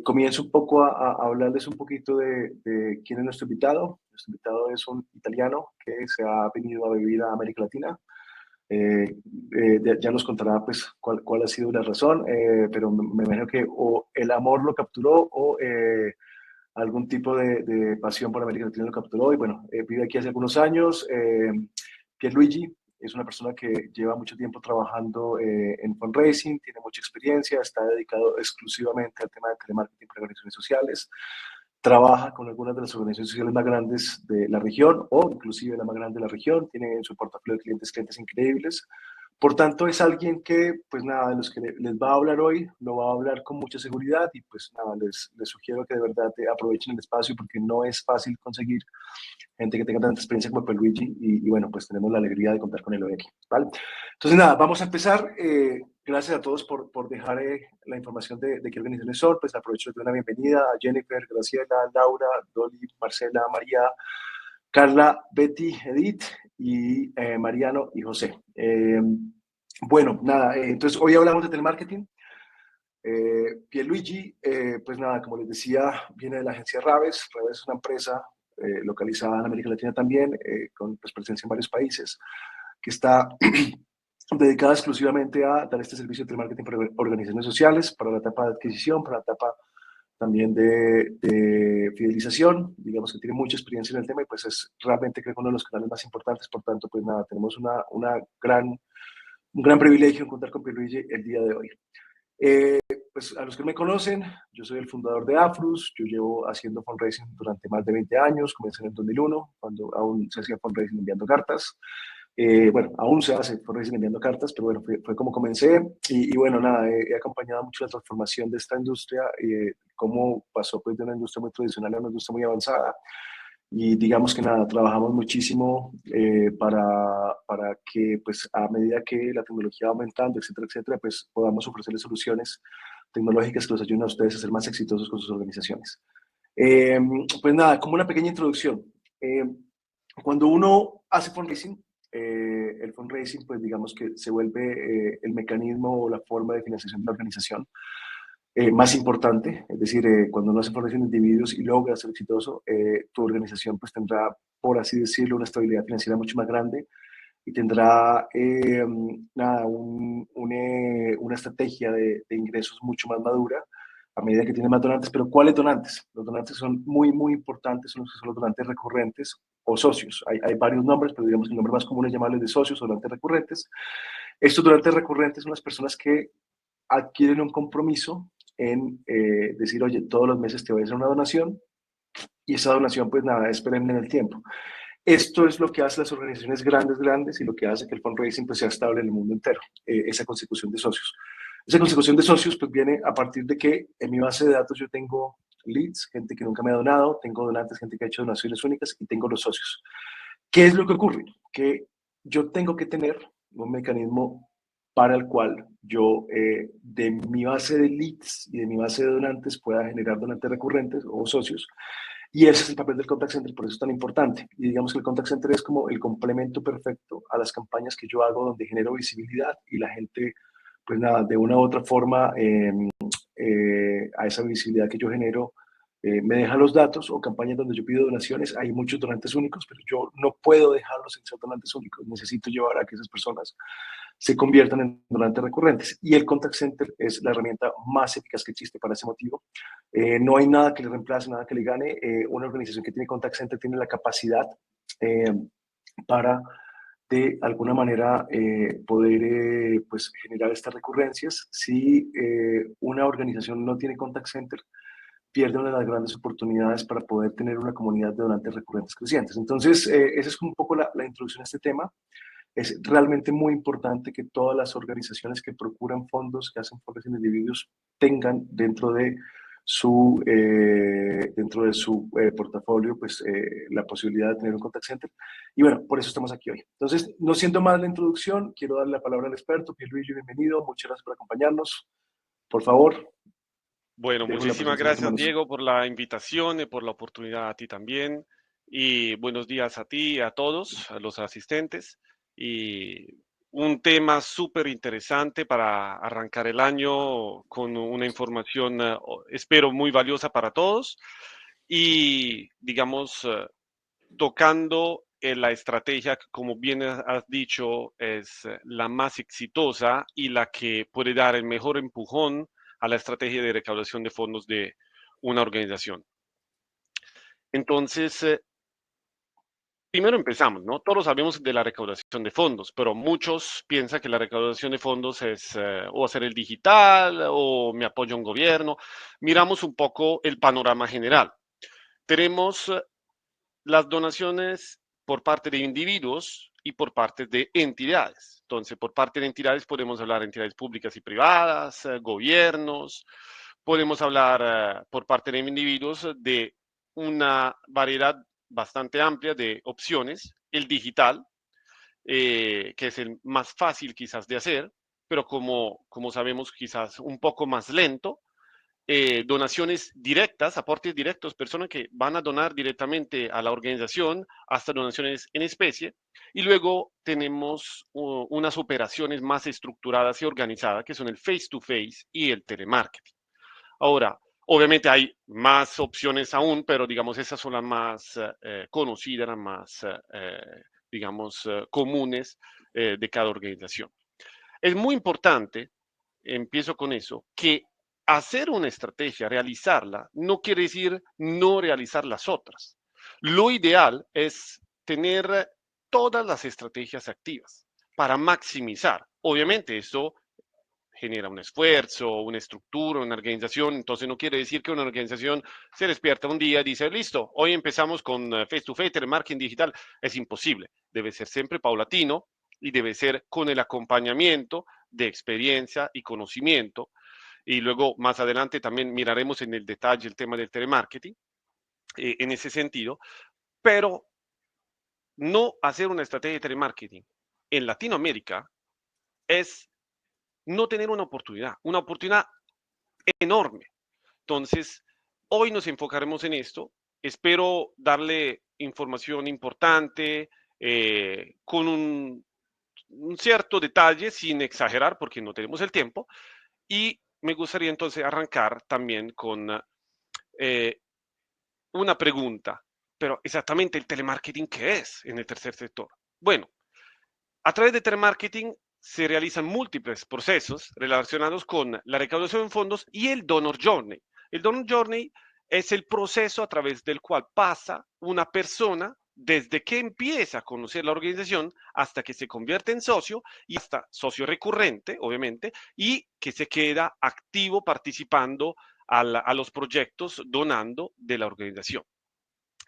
Comienzo un poco a hablarles un poquito de quién es nuestro invitado. Nuestro invitado es un italiano que se ha venido a vivir a América Latina. Ya nos contará pues cuál ha sido la razón, pero me imagino que o el amor lo capturó o algún tipo de pasión por América Latina lo capturó y bueno, vive aquí hace algunos años. Pierluigi es una persona que lleva mucho tiempo trabajando en fundraising, tiene mucha experiencia, está dedicado exclusivamente al tema de telemarketing para organizaciones sociales, trabaja con algunas de las organizaciones sociales más grandes de la región o inclusive la más grande de la región, tiene en su portafolio de clientes increíbles. Por tanto, es alguien que, pues nada, de los que les va a hablar hoy, lo va a hablar con mucha seguridad y pues nada, les sugiero que de verdad aprovechen el espacio porque no es fácil conseguir gente que tenga tanta experiencia como Luigi y bueno, pues tenemos la alegría de contar con él hoy aquí, ¿vale? Entonces nada, vamos a empezar. Gracias a todos por dejar la información de qué organizaciones son, pues aprovecho de dar una bienvenida a Jennifer, Graciela, Laura, Dolly, Marcela, María, Carla, Betty, Edith y Mariano y José. Bueno, nada, entonces hoy hablamos de telemarketing. Pierluigi, pues nada, como les decía, viene de la agencia Raves. Raves es una empresa localizada en América Latina también, con pues, presencia en varios países, que está dedicada exclusivamente a dar este servicio de telemarketing para organizaciones sociales, para la etapa de adquisición, para la etapa también de fidelización. Digamos que tiene mucha experiencia en el tema y pues es realmente creo que uno de los canales más importantes. Por tanto, pues nada, tenemos un gran privilegio en contar con Pierluigi el día de hoy. Pues a los que me conocen, yo soy el fundador de Afrus, yo llevo haciendo fundraising durante más de 20 años, comencé en el 2001, cuando aún se hacía fundraising enviando cartas. Bueno, aún se hace fundraising enviando cartas, pero bueno, fue como comencé y bueno, nada, he acompañado mucho la transformación de esta industria, cómo pasó pues de una industria muy tradicional a una industria muy avanzada. Y digamos que nada, trabajamos muchísimo para que pues a medida que la tecnología va aumentando, etcétera, pues podamos ofrecerles soluciones tecnológicas que los ayuden a ustedes a ser más exitosos con sus organizaciones. Eh, pues nada, como una pequeña introducción. Eh, Cuando uno hace fundraising, el fundraising pues digamos que se vuelve el mecanismo o la forma de financiación de la organización más importante, es decir, cuando uno hace fundraising de individuos y logra ser exitoso, tu organización pues tendrá, por así decirlo, una estabilidad financiera mucho más grande y tendrá nada, una estrategia de ingresos mucho más madura a medida que tiene más donantes. Pero ¿cuáles donantes? Los donantes son muy importantes, son los donantes recurrentes o socios. Hay varios nombres, pero digamos que el nombre más común es llamarles de socios o donantes recurrentes. Estos donantes recurrentes son las personas que adquieren un compromiso en decir, oye, todos los meses te voy a hacer una donación y esa donación pues nada, es perenne en el tiempo. Esto es lo que hace las organizaciones grandes y lo que hace que el fundraising pues, sea estable en el mundo entero, esa consecución de socios. Esa consecución de socios pues viene a partir de que en mi base de datos yo tengo leads, gente que nunca me ha donado, tengo donantes, gente que ha hecho donaciones únicas y tengo los socios. ¿Qué es lo que ocurre? Que yo tengo que tener un mecanismo para el cual yo de mi base de leads y de mi base de donantes pueda generar donantes recurrentes o socios. Y ese es el papel del contact center, por eso es tan importante. Y digamos que el contact center es como el complemento perfecto a las campañas que yo hago donde genero visibilidad y la gente, pues nada, de una u otra forma, a esa visibilidad que yo genero, me deja los datos o campañas donde yo pido donaciones. Hay muchos donantes únicos, pero yo no puedo dejarlos en ser donantes únicos. Necesito llevar a que esas personas se conviertan en donantes recurrentes. Y el contact center es la herramienta más eficaz que existe para ese motivo. No hay nada que le reemplace, nada que le gane. Una organización que tiene contact center tiene la capacidad eh, para de alguna manera poder pues, generar estas recurrencias. Si una organización no tiene contact center, pierde una de las grandes oportunidades para poder tener una comunidad de donantes recurrentes crecientes. Entonces, esa es un poco la introducción a este tema. Es realmente muy importante que todas las organizaciones que procuran fondos, que hacen fondos en individuos, tengan dentro de su portafolio pues, la posibilidad de tener un contact center. Y bueno, por eso estamos aquí hoy. Entonces, no siendo más la introducción, quiero darle la palabra al experto, Pierluigi, bienvenido. Muchas gracias por acompañarnos. Por favor, Bueno, dejo la muchísimas presentación en tus gracias, manos. Diego, por la invitación y por la oportunidad a ti también. Y buenos días a ti y a todos, a los asistentes. Y un tema súper interesante para arrancar el año con una información, espero, muy valiosa para todos y, digamos, tocando la estrategia que, como bien has dicho, es la más exitosa y la que puede dar el mejor empujón a la estrategia de recaudación de fondos de una organización. Entonces, primero empezamos, ¿no? Todos sabemos de la recaudación de fondos, pero muchos piensan que la recaudación de fondos es o hacer el digital o me apoyo a un gobierno. Miramos un poco el panorama general. Tenemos las donaciones por parte de individuos y por parte de entidades. Entonces, por parte de entidades podemos hablar de entidades públicas y privadas, gobiernos, podemos hablar por parte de individuos de una variedad bastante amplia de opciones, el digital, que es el más fácil quizás de hacer, pero como sabemos quizás un poco más lento, donaciones directas, aportes directos, personas que van a donar directamente a la organización, hasta donaciones en especie. Y luego tenemos unas operaciones más estructuradas y organizadas, que son el face-to-face y el telemarketing. Ahora, obviamente hay más opciones aún, pero digamos, esas son las más conocidas, las más, digamos, comunes de cada organización. Es muy importante, empiezo con eso, que hacer una estrategia, realizarla, no quiere decir no realizar las otras. Lo ideal es tener todas las estrategias activas para maximizar. Obviamente, eso genera un esfuerzo, una estructura, una organización. Entonces no quiere decir que una organización se despierta un día y dice, listo, hoy empezamos con face-to-face, telemarketing digital. Es imposible. Debe ser siempre paulatino y debe ser con el acompañamiento de experiencia y conocimiento. Y luego más adelante también miraremos en el detalle el tema del telemarketing en ese sentido. Pero no hacer una estrategia de telemarketing en Latinoamérica es no tener una oportunidad enorme. Entonces, hoy nos enfocaremos en esto. Espero darle información importante, con un cierto detalle, sin exagerar, porque no tenemos el tiempo. Y me gustaría entonces arrancar también con eh, una pregunta. Pero exactamente el telemarketing, ¿qué es en el tercer sector? Bueno, a través de telemarketing se realizan múltiples procesos relacionados con la recaudación de fondos y el donor journey. El donor journey es el proceso a través del cual pasa una persona desde que empieza a conocer la organización hasta que se convierte en socio y hasta socio recurrente, obviamente, y que se queda activo participando a los proyectos donando de la organización.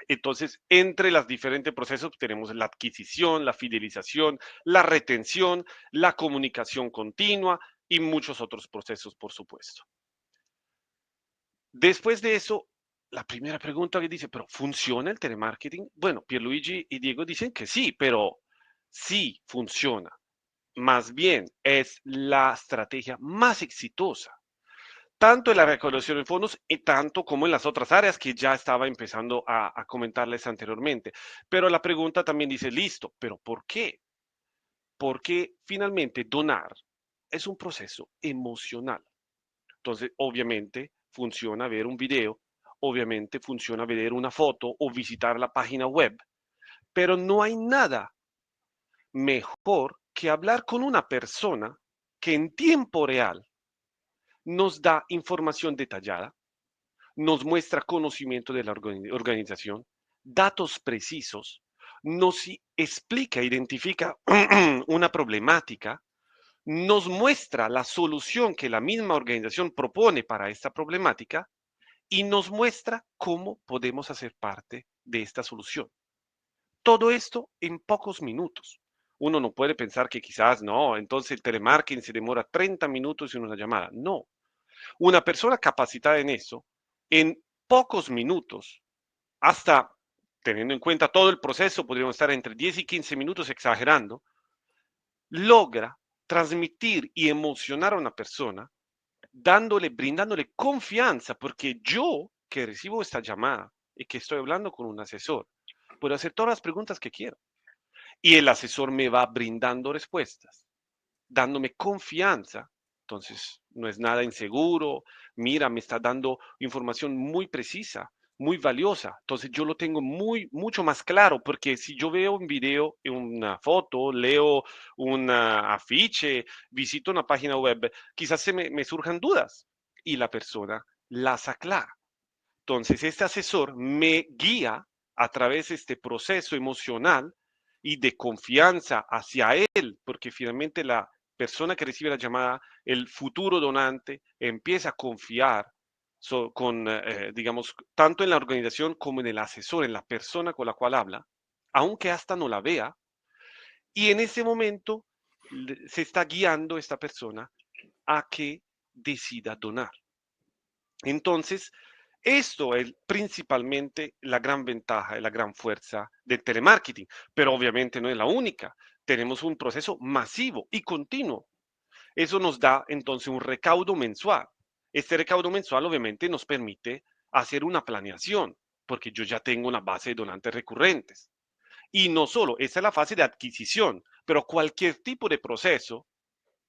Entonces, entre los diferentes procesos tenemos la adquisición, la fidelización, la retención, la comunicación continua y muchos otros procesos, por supuesto. Después de eso, la primera pregunta que dice, ¿pero funciona el telemarketing? Bueno, Pierluigi y Diego dicen que sí, pero sí funciona. Más bien, es la estrategia más exitosa tanto en la recaudación de fondos y tanto como en las otras áreas que ya estaba empezando a comentarles anteriormente. Pero la pregunta también dice, listo, pero ¿por qué? Porque finalmente donar es un proceso emocional. Entonces, obviamente, funciona ver un video, obviamente funciona ver una foto o visitar la página web, pero no hay nada mejor que hablar con una persona que en tiempo real nos da información detallada, nos muestra conocimiento de la organización, datos precisos, nos explica, identifica una problemática, nos muestra la solución que la misma organización propone para esta problemática y nos muestra cómo podemos hacer parte de esta solución. Todo esto en pocos minutos. Uno no puede pensar que quizás no, entonces el telemarketing se demora 30 minutos en una llamada. No, una persona capacitada en eso, en pocos minutos, hasta teniendo en cuenta todo el proceso, podríamos estar entre 10 y 15 minutos exagerando, logra transmitir y emocionar a una persona, brindándole confianza, porque yo que recibo esta llamada y que estoy hablando con un asesor, puedo hacer todas las preguntas que quiero y el asesor me va brindando respuestas. dándome confianza. Entonces, no es nada inseguro. Mira, me está dando información muy precisa, muy valiosa. Entonces, yo lo tengo mucho más claro, porque si yo veo un video, una foto, leo un afiche, visito una página web, quizás me surjan dudas y la persona las aclara. Entonces, este asesor me guía a través de este proceso emocional y de confianza hacia él, porque finalmente la persona que recibe la llamada, el futuro donante, empieza a confiar digamos, tanto en la organización como en el asesor, en la persona con la cual habla, aunque hasta no la vea, y en ese momento se está guiando esta persona a que decida donar. Entonces, esto es principalmente la gran ventaja y la gran fuerza del telemarketing, pero obviamente no es la única. Tenemos un proceso masivo y continuo. Eso nos da entonces un recaudo mensual. Este recaudo mensual obviamente nos permite hacer una planeación, porque yo ya tengo una base de donantes recurrentes. Y no solo, esa es la fase de adquisición, pero cualquier tipo de proceso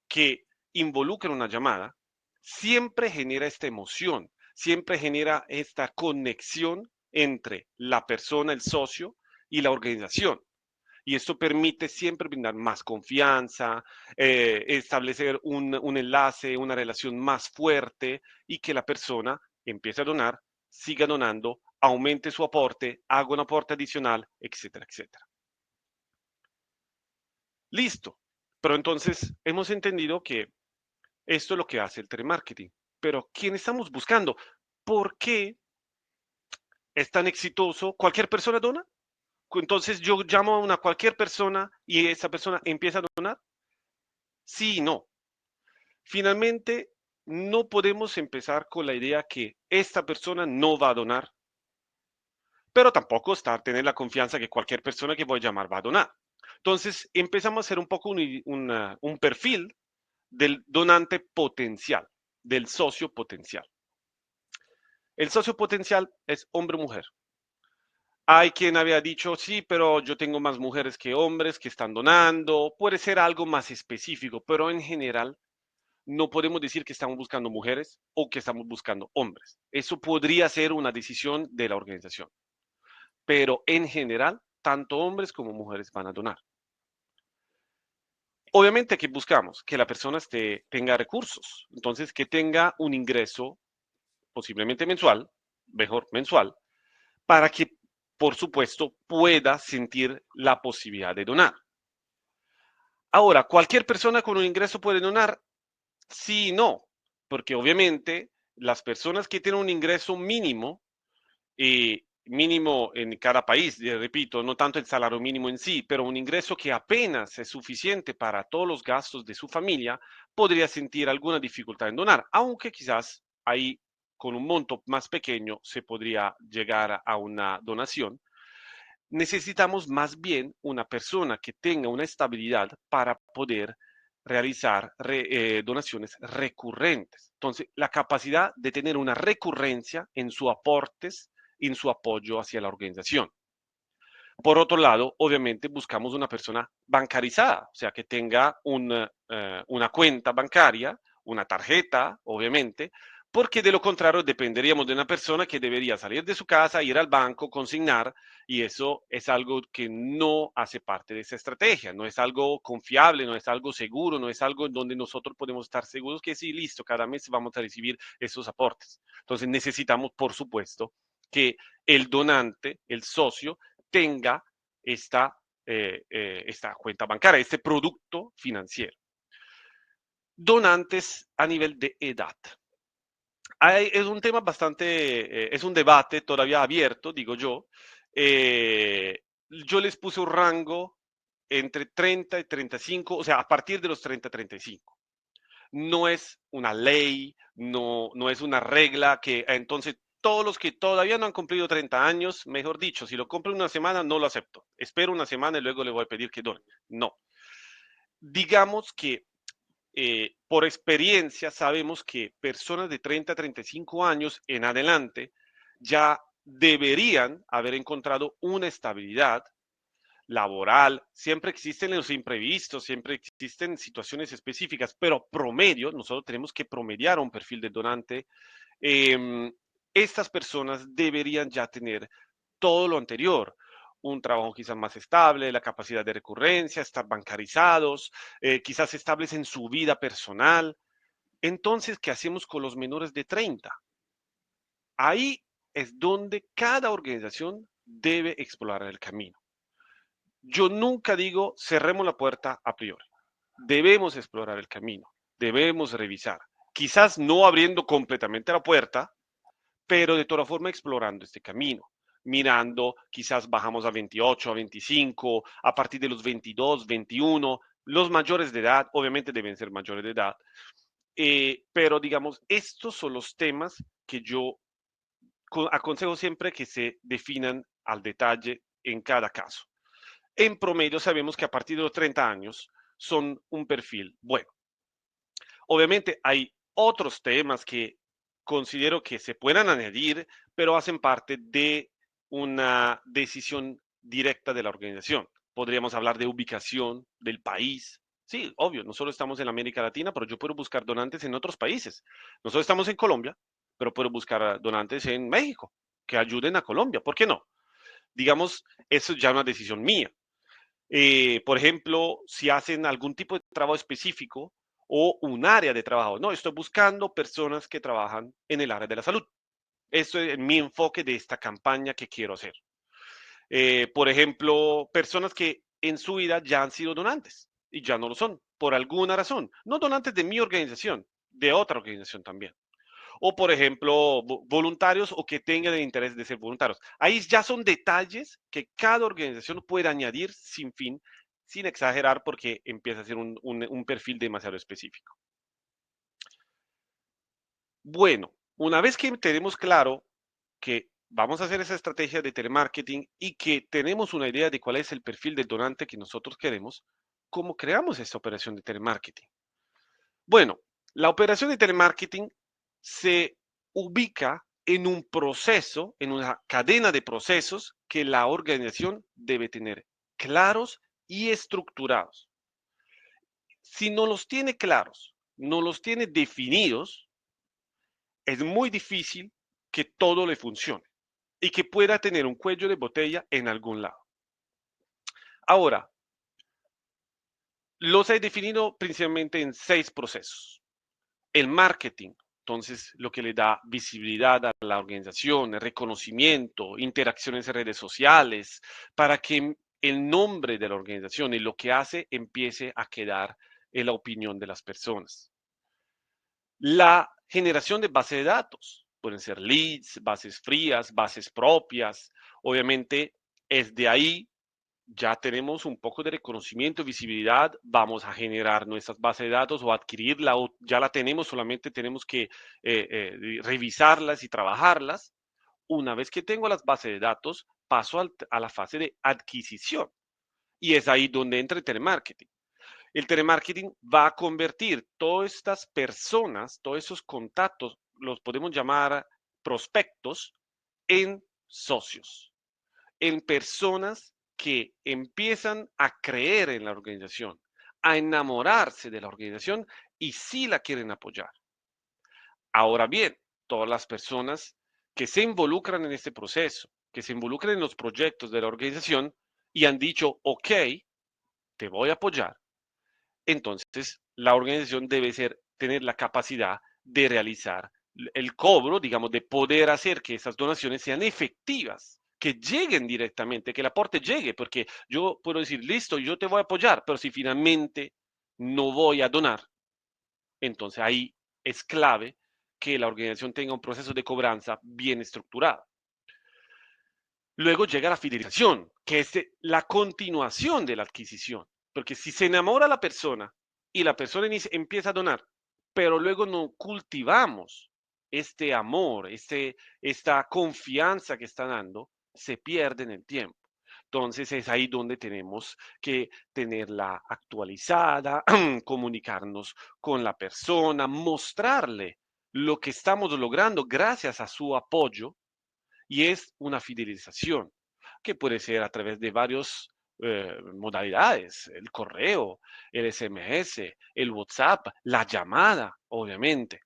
que involucra una llamada siempre genera esta emoción, siempre genera esta conexión entre la persona, el socio y la organización. Y esto permite siempre brindar más confianza, establecer un enlace, una relación más fuerte y que la persona empiece a donar, siga donando, aumente su aporte, haga un aporte adicional, etcétera, etcétera. Listo. Pero entonces hemos entendido que esto es lo que hace el telemarketing. Pero ¿quién estamos buscando? ¿Por qué es tan exitoso? ¿Cualquier persona dona? Entonces yo llamo a una cualquier persona y esa persona empieza a donar. Sí y no. Finalmente, no podemos empezar con la idea que esta persona no va a donar, pero tampoco tener la confianza que cualquier persona que voy a llamar va a donar. Entonces empezamos a hacer un poco un perfil del donante potencial, del socio potencial. El socio potencial es hombre o mujer. Hay quien había dicho, sí, pero yo tengo más mujeres que hombres que están donando. Puede ser algo más específico, pero en general no podemos decir que estamos buscando mujeres o que estamos buscando hombres. Eso podría ser una decisión de la organización. Pero en general, tanto hombres como mujeres van a donar. Obviamente, ¿qué buscamos? Que la persona tenga recursos. Entonces, que tenga un ingreso posiblemente mensual, mejor mensual, para que, por supuesto, pueda sentir la posibilidad de donar. Ahora, ¿cualquier persona con un ingreso puede donar? Sí y no, porque obviamente las personas que tienen un ingreso mínimo, mínimo en cada país, repito, no tanto el salario mínimo en sí, pero un ingreso que apenas es suficiente para todos los gastos de su familia, podría sentir alguna dificultad en donar, aunque quizás ahí con un monto más pequeño se podría llegar a una donación. Necesitamos más bien una persona que tenga una estabilidad para poder realizar donaciones recurrentes. Entonces, la capacidad de tener una recurrencia en sus aportes, en su apoyo hacia la organización. Por otro lado, obviamente buscamos una persona bancarizada, o sea, que tenga una cuenta bancaria, una tarjeta, obviamente, porque de lo contrario dependeríamos de una persona que debería salir de su casa, ir al banco, consignar, y eso es algo que no hace parte de esa estrategia, no es algo confiable, no es algo seguro, no es algo en donde nosotros podemos estar seguros que sí, listo, cada mes vamos a recibir esos aportes. Entonces necesitamos, por supuesto, que el donante, el socio, tenga esta cuenta bancaria, este producto financiero. Donantes a nivel de edad. Es un tema bastante, es un debate todavía abierto, digo yo. Yo les puse un rango entre 30 y 35, o sea, a partir de los 30 y 35. No es una ley, no es una regla que entonces todos los que todavía no han cumplido 30 años, mejor dicho, si lo compro una semana, no lo acepto. Espero una semana y luego le voy a pedir que done. No. Digamos que por experiencia sabemos que personas de 30 a 35 años en adelante ya deberían haber encontrado una estabilidad, laboral, siempre existen los imprevistos, siempre existen situaciones específicas, pero promedio, nosotros tenemos que promediar un perfil de donante. Estas personas deberían ya tener todo lo anterior, un trabajo quizás más estable, la capacidad de recurrencia, estar bancarizados, quizás estables en su vida personal. Entonces, ¿qué hacemos con los menores de 30? Ahí es donde cada organización debe explorar el camino. Yo nunca digo cerremos la puerta a priori. Debemos explorar el camino, debemos revisar. Quizás no abriendo completamente la puerta, pero de toda forma explorando este camino. Mirando, quizás bajamos a 28, a 25, a partir de los 22, 21. Los mayores de edad, obviamente deben ser mayores de edad, pero digamos, estos son los temas que yo aconsejo siempre que se definan al detalle en cada caso. En promedio sabemos que a partir de los 30 años son un perfil bueno. Obviamente hay otros temas que considero que se puedan añadir, pero hacen parte de una decisión directa de la organización. Podríamos hablar de ubicación del país. Sí, obvio, nosotros estamos en América Latina, pero yo puedo buscar donantes en otros países. Nosotros estamos en Colombia, pero puedo buscar donantes en México que ayuden a Colombia. ¿Por qué no? Digamos, eso es ya una decisión mía. Por ejemplo, si hacen algún tipo de trabajo específico o un área de trabajo. No, estoy buscando personas que trabajan en el área de la salud. Eso es mi enfoque de esta campaña que quiero hacer. Por ejemplo, personas que en su vida ya han sido donantes y ya no lo son, por alguna razón. No donantes de mi organización, de otra organización también. O, por ejemplo, voluntarios o que tengan el interés de ser voluntarios. Ahí ya son detalles que cada organización puede añadir sin fin, sin exagerar, porque empieza a ser un perfil demasiado específico. Bueno, una vez que tenemos claro que vamos a hacer esa estrategia de telemarketing y que tenemos una idea de cuál es el perfil del donante que nosotros queremos, ¿cómo creamos esta operación de telemarketing? Bueno, la operación de telemarketing se ubica en un proceso, en una cadena de procesos que la organización debe tener claros y estructurados. Si no los tiene claros, no los tiene definidos, es muy difícil que todo le funcione y que pueda tener un cuello de botella en algún lado. Ahora, los he definido principalmente en 6 procesos. El marketing, entonces lo que le da visibilidad a la organización, el reconocimiento, interacciones en redes sociales, para que el nombre de la organización y lo que hace empiece a quedar en la opinión de las personas. La generación de base de datos, pueden ser leads, bases frías, bases propias, obviamente es de ahí ya tenemos un poco de reconocimiento, visibilidad, vamos a generar nuestras bases de datos o adquirirla, o ya la tenemos, solamente tenemos que revisarlas y trabajarlas. Una vez que tengo las bases de datos, paso a la fase de adquisición. Y es ahí donde entra el telemarketing. El telemarketing va a convertir todas estas personas, todos esos contactos, los podemos llamar prospectos, en socios, en personas que empiezan a creer en la organización, a enamorarse de la organización y sí la quieren apoyar. Ahora bien, todas las personas que se involucran en este proceso, que se involucran en los proyectos de la organización y han dicho, ok, te voy a apoyar, entonces la organización debe tener la capacidad de realizar el cobro, digamos, de poder hacer que esas donaciones sean efectivas, que lleguen directamente, que el aporte llegue, porque yo puedo decir, listo, yo te voy a apoyar, pero si finalmente no voy a donar, entonces ahí es clave que la organización tenga un proceso de cobranza bien estructurado. Luego llega la fidelización, que es la continuación de la adquisición, porque si se enamora la persona y la persona empieza a donar, pero luego no cultivamos este amor, esta confianza que está dando, se pierde en el tiempo. Entonces es ahí donde tenemos que tenerla actualizada, comunicarnos con la persona, mostrarle lo que estamos logrando gracias a su apoyo y es una fidelización que puede ser a través de varios modalidades, el correo, el SMS, el WhatsApp, la llamada, obviamente.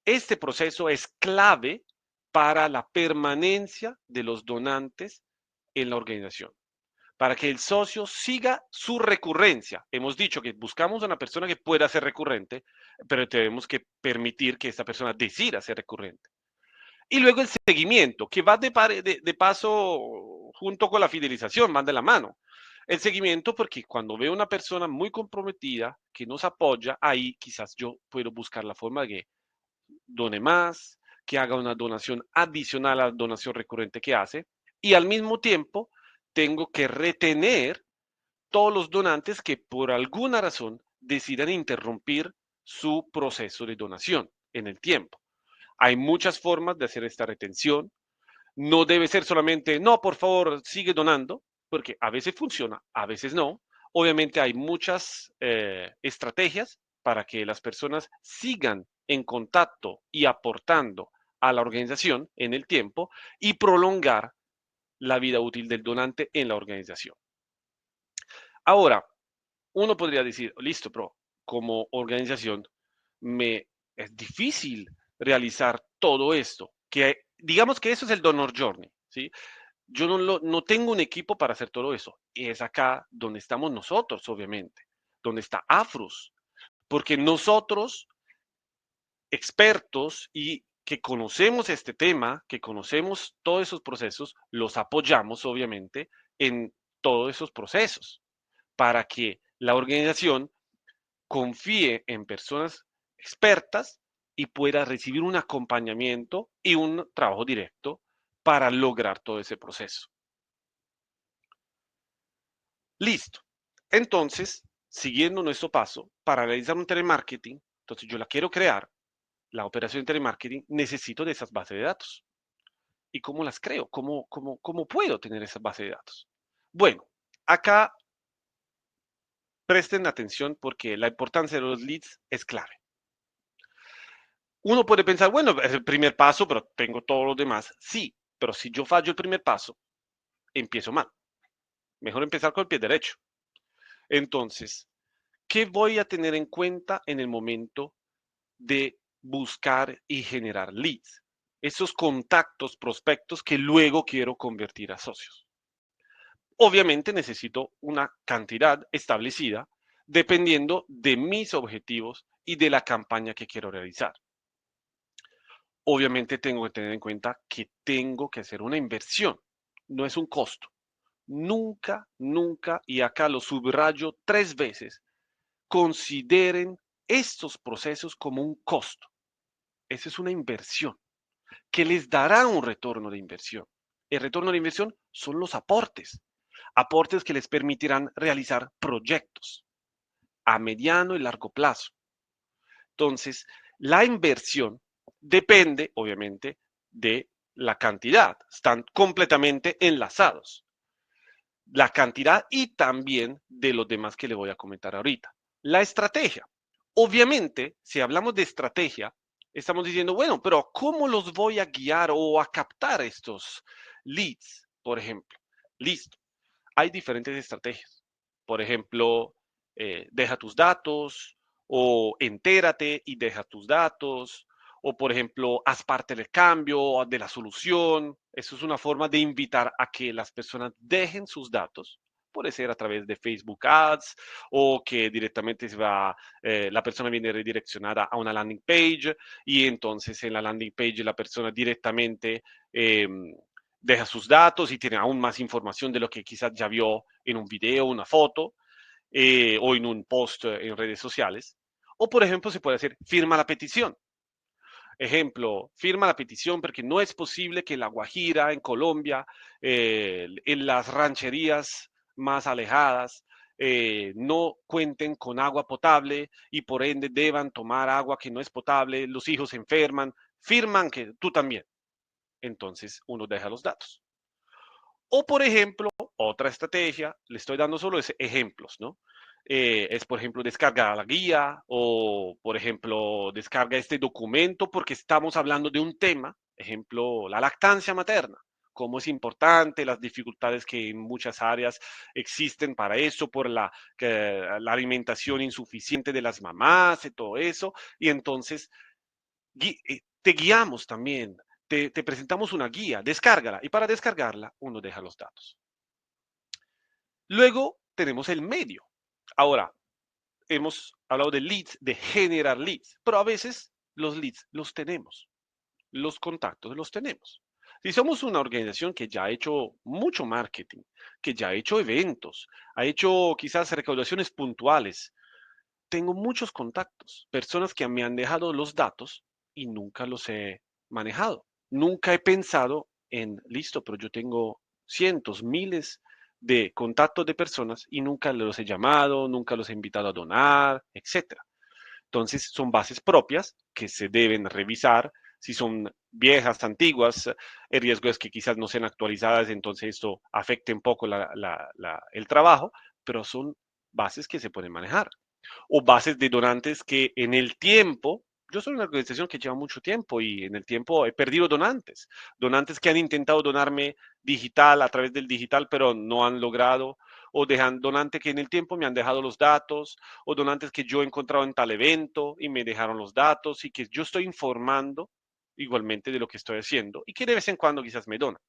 Este proceso es clave para la permanencia de los donantes en la organización, para que el socio siga su recurrencia. Hemos dicho que buscamos a una persona que pueda ser recurrente, pero tenemos que permitir que esta persona decida ser recurrente. Y luego el seguimiento, que va de paso junto con la fidelización, van de la mano. El seguimiento, porque cuando veo una persona muy comprometida que nos apoya, ahí quizás yo puedo buscar la forma de que done más, que haga una donación adicional a la donación recurrente que hace, y al mismo tiempo tengo que retener todos los donantes que por alguna razón decidan interrumpir su proceso de donación en el tiempo. Hay muchas formas de hacer esta retención. No debe ser solamente, no, por favor, sigue donando, porque a veces funciona, a veces no. Obviamente hay muchas estrategias para que las personas sigan en contacto y aportando a la organización en el tiempo y prolongar la vida útil del donante en la organización. Ahora, uno podría decir, listo, pero como organización me es difícil realizar todo esto, que digamos que eso es el donor journey, ¿sí? Yo no tengo un equipo para hacer todo eso. Y es acá donde estamos nosotros, obviamente, donde está Afrus, porque nosotros, expertos y que conocemos este tema, que conocemos todos esos procesos, los apoyamos, obviamente, en todos esos procesos, para que la organización confíe en personas expertas y pueda recibir un acompañamiento y un trabajo directo para lograr todo ese proceso. Listo. Entonces, siguiendo nuestro paso, para realizar un telemarketing, entonces yo la quiero crear, la operación de telemarketing, necesito de esas bases de datos. ¿Y cómo las creo? ¿Cómo puedo tener esas bases de datos? Bueno, acá presten atención porque la importancia de los leads es clave. Uno puede pensar, bueno, es el primer paso, pero tengo todos los demás. Sí, pero si yo fallo el primer paso, empiezo mal. Mejor empezar con el pie derecho. Entonces, ¿qué voy a tener en cuenta en el momento de buscar y generar leads? Esos contactos, prospectos que luego quiero convertir a socios. Obviamente necesito una cantidad establecida dependiendo de mis objetivos y de la campaña que quiero realizar. Obviamente tengo que tener en cuenta que tengo que hacer una inversión, no es un costo. Nunca, nunca, y acá lo subrayo 3 veces, consideren estos procesos como un costo. Esa es una inversión que les dará un retorno de inversión. El retorno de inversión son los aportes, aportes que les permitirán realizar proyectos a mediano y largo plazo. Entonces, la inversión depende, obviamente, de la cantidad. Están completamente enlazados. La cantidad y también de los demás que le voy a comentar ahorita. La estrategia. Obviamente, si hablamos de estrategia, estamos diciendo, bueno, pero ¿cómo los voy a guiar o a captar estos leads, por ejemplo? Listo. Hay diferentes estrategias. Por ejemplo, deja tus datos o entérate y deja tus datos. O, por ejemplo, haz parte del cambio, de la solución. Eso es una forma de invitar a que las personas dejen sus datos. Puede ser a través de Facebook Ads o que directamente la persona viene redireccionada a una landing page y entonces en la landing page la persona directamente deja sus datos y tiene aún más información de lo que quizás ya vio en un video, una foto o en un post en redes sociales. O, por ejemplo, se puede hacer firma la petición. Ejemplo, firma la petición porque no es posible que en La Guajira, en Colombia, en las rancherías más alejadas, no cuenten con agua potable y por ende deban tomar agua que no es potable, los hijos se enferman, firman que tú también. Entonces uno deja los datos. O, por ejemplo, otra estrategia, le estoy dando solo ejemplos, ¿no? Es, por ejemplo, descarga la guía o, por ejemplo, descarga este documento porque estamos hablando de un tema, ejemplo, la lactancia materna. cómo es importante, las dificultades que en muchas áreas existen para eso, por la alimentación insuficiente de las mamás y todo eso. Y entonces te guiamos también, te presentamos una guía, descárgala. Y para descargarla, uno deja los datos. Luego tenemos el medio. Ahora, hemos hablado de leads, de generar leads, pero a veces los leads los tenemos, los contactos los tenemos. Si somos una organización que ya ha hecho mucho marketing, que ya ha hecho eventos, ha hecho quizás recaudaciones puntuales, tengo muchos contactos, personas que me han dejado los datos y nunca los he manejado. Nunca he pensado en, listo, pero yo tengo cientos, miles de contactos de personas y nunca los he llamado, nunca los he invitado a donar, etcétera. Entonces, son bases propias que se deben revisar. Si son viejas, antiguas, el riesgo es que quizás no sean actualizadas, entonces esto afecte un poco el trabajo, pero son bases que se pueden manejar. O bases de donantes que en el tiempo, yo soy una organización que lleva mucho tiempo y en el tiempo he perdido donantes, donantes que han intentado donarme digital a través del digital, pero no han logrado, o donantes que en el tiempo me han dejado los datos, o donantes que yo he encontrado en tal evento y me dejaron los datos y que yo estoy informando igualmente de lo que estoy haciendo y que de vez en cuando quizás me donan.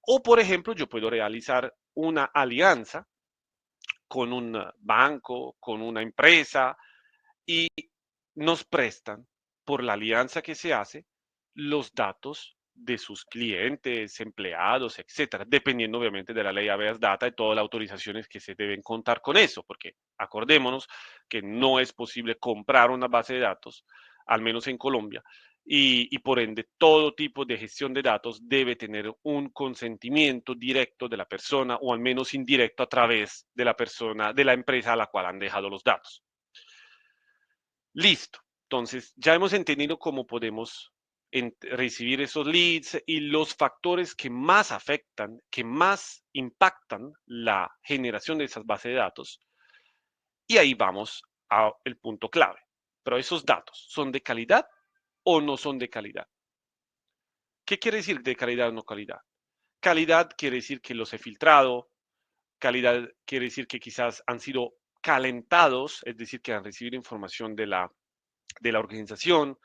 O, por ejemplo, yo puedo realizar una alianza con un banco, con una empresa, y nos prestan, por la alianza que se hace, los datos de sus clientes, empleados, etcétera, dependiendo obviamente de la ley Habeas Data y todas las autorizaciones que se deben contar con eso, porque acordémonos que no es posible comprar una base de datos, al menos en Colombia, y por ende todo tipo de gestión de datos debe tener un consentimiento directo de la persona o al menos indirecto a través de la persona, de la empresa a la cual han dejado los datos. Listo. Entonces, ya hemos entendido cómo podemos recibir esos leads y los factores que más afectan, que más impactan la generación de esas bases de datos. Y ahí vamos al punto clave. Pero esos datos, ¿son de calidad o no son de calidad? ¿Qué quiere decir de calidad o no calidad? Calidad quiere decir que los he filtrado, calidad quiere decir que quizás han sido calentados, es decir, que han recibido información de la organización.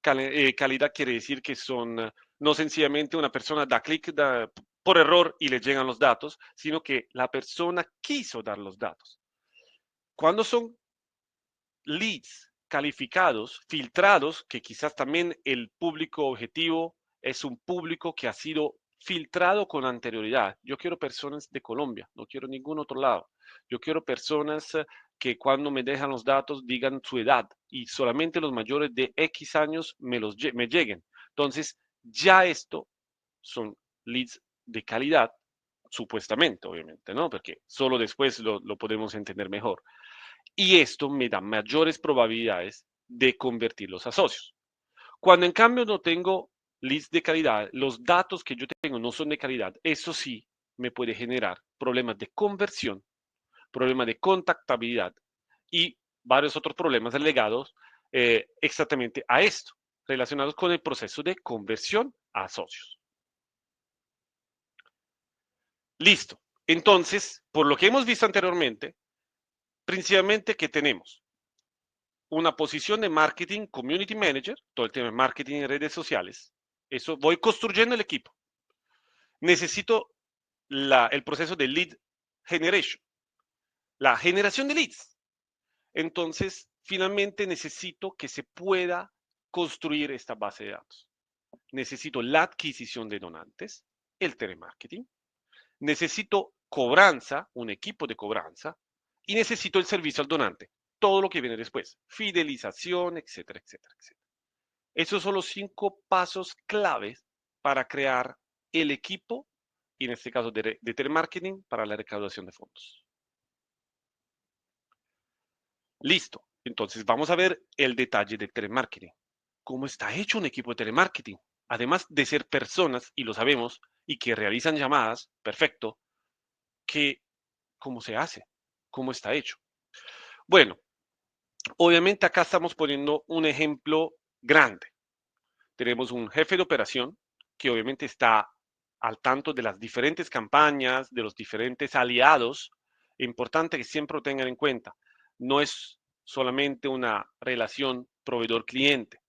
Calidad quiere decir que son no sencillamente una persona da clic por error y le llegan los datos, sino que la persona quiso dar los datos. Cuando son leads calificados, filtrados, que quizás también el público objetivo es un público que ha sido filtrado con anterioridad. Yo quiero personas de Colombia, no quiero ningún otro lado. Yo quiero personas que cuando me dejan los datos digan su edad y solamente los mayores de X años me lleguen. Entonces, ya esto son leads de calidad, supuestamente, obviamente, ¿no? Porque solo después lo podemos entender mejor. Y esto me da mayores probabilidades de convertirlos a socios. Cuando en cambio no tengo leads de calidad, los datos que yo tengo no son de calidad, eso sí me puede generar problemas de conversión, problemas de contactabilidad y varios otros problemas legados exactamente a esto, relacionados con el proceso de conversión a socios. Listo. Entonces, por lo que hemos visto anteriormente, principalmente que tenemos una posición de marketing, community manager, todo el tema de marketing en redes sociales. Eso voy construyendo el equipo. Necesito el proceso de lead generation, la generación de leads. Entonces, finalmente necesito que se pueda construir esta base de datos. Necesito la adquisición de donantes, el telemarketing. Necesito cobranza, un equipo de cobranza, y necesito el servicio al donante, todo lo que viene después, fidelización, etcétera, etcétera, etcétera. Esos son los 5 pasos claves para crear el equipo, y en este caso de telemarketing, para la recaudación de fondos. Listo. Entonces vamos a ver el detalle del telemarketing. ¿Cómo está hecho un equipo de telemarketing? Además de ser personas, y lo sabemos, y que realizan llamadas, perfecto, ¿cómo se hace? ¿Cómo está hecho? Bueno, obviamente acá estamos poniendo un ejemplo grande. Tenemos un jefe de operación que obviamente está al tanto de las diferentes campañas, de los diferentes aliados. Importante que siempre lo tengan en cuenta. No es solamente una relación proveedor-cliente.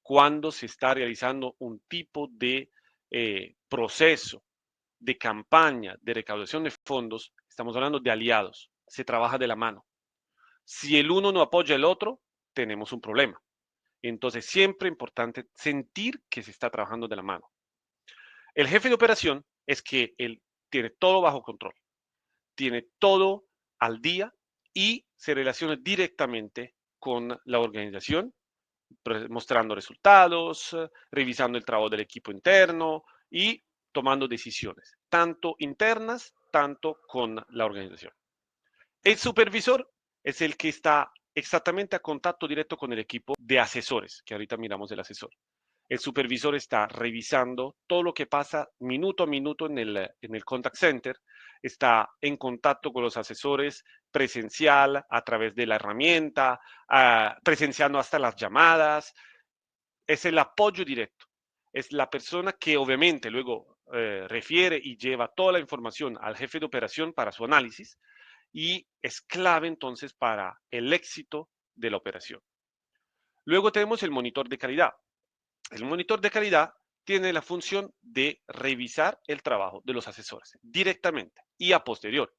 Cuando se está realizando un tipo de proceso, de campaña, de recaudación de fondos, estamos hablando de aliados. Se trabaja de la mano. Si el uno no apoya al otro, tenemos un problema. Entonces, siempre es importante sentir que se está trabajando de la mano. El jefe de operación es que él tiene todo bajo control, tiene todo al día y se relaciona directamente con la organización, mostrando resultados, revisando el trabajo del equipo interno y tomando decisiones, tanto internas, tanto con la organización. El supervisor es el que está exactamente a contacto directo con el equipo de asesores, que ahorita miramos el asesor. El supervisor está revisando todo lo que pasa minuto a minuto en el contact center, está en contacto con los asesores presencial a través de la herramienta, presenciando hasta las llamadas. Es el apoyo directo. Es la persona que obviamente luego refiere y lleva toda la información al jefe de operación para su análisis y es clave entonces para el éxito de la operación. Luego tenemos el monitor de calidad. El monitor de calidad tiene la función de revisar el trabajo de los asesores directamente y a posterior.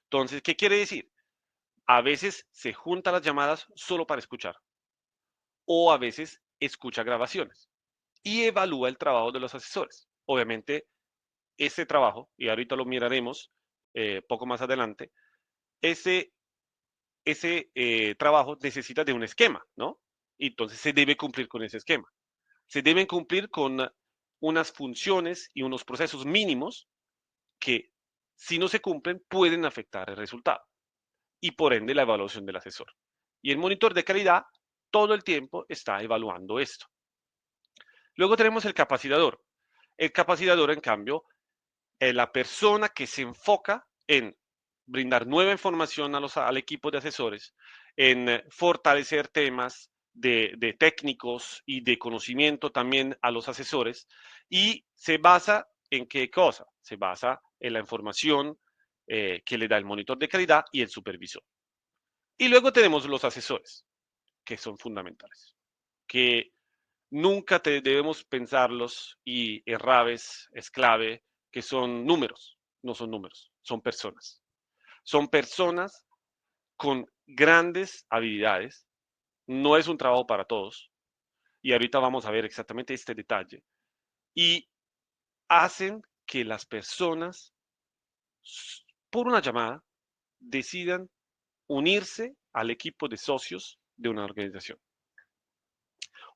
Entonces, ¿qué quiere decir? A veces se juntan las llamadas solo para escuchar o a veces escucha grabaciones y evalúa el trabajo de los asesores. Obviamente, ese trabajo, y ahorita lo miraremos poco más adelante, ese trabajo necesita de un esquema, ¿no? Y entonces se debe cumplir con ese esquema. Se deben cumplir con unas funciones y unos procesos mínimos que, si no se cumplen, pueden afectar el resultado y por ende la evaluación del asesor. Y el monitor de calidad todo el tiempo está evaluando esto. Luego tenemos el capacitador. El capacitador, en cambio, es la persona que se enfoca en brindar nueva información al equipo de asesores, en fortalecer temas de técnicos y de conocimiento también a los asesores y se basa en qué cosa? Se basa en la información que le da el monitor de calidad y el supervisor. Y luego tenemos los asesores, que son fundamentales, que nunca debemos pensarlos y errores es clave, que son números, no son números, son personas. Son personas con grandes habilidades, no es un trabajo para todos, y ahorita vamos a ver exactamente este detalle, y hacen que las personas, por una llamada, decidan unirse al equipo de socios de una organización.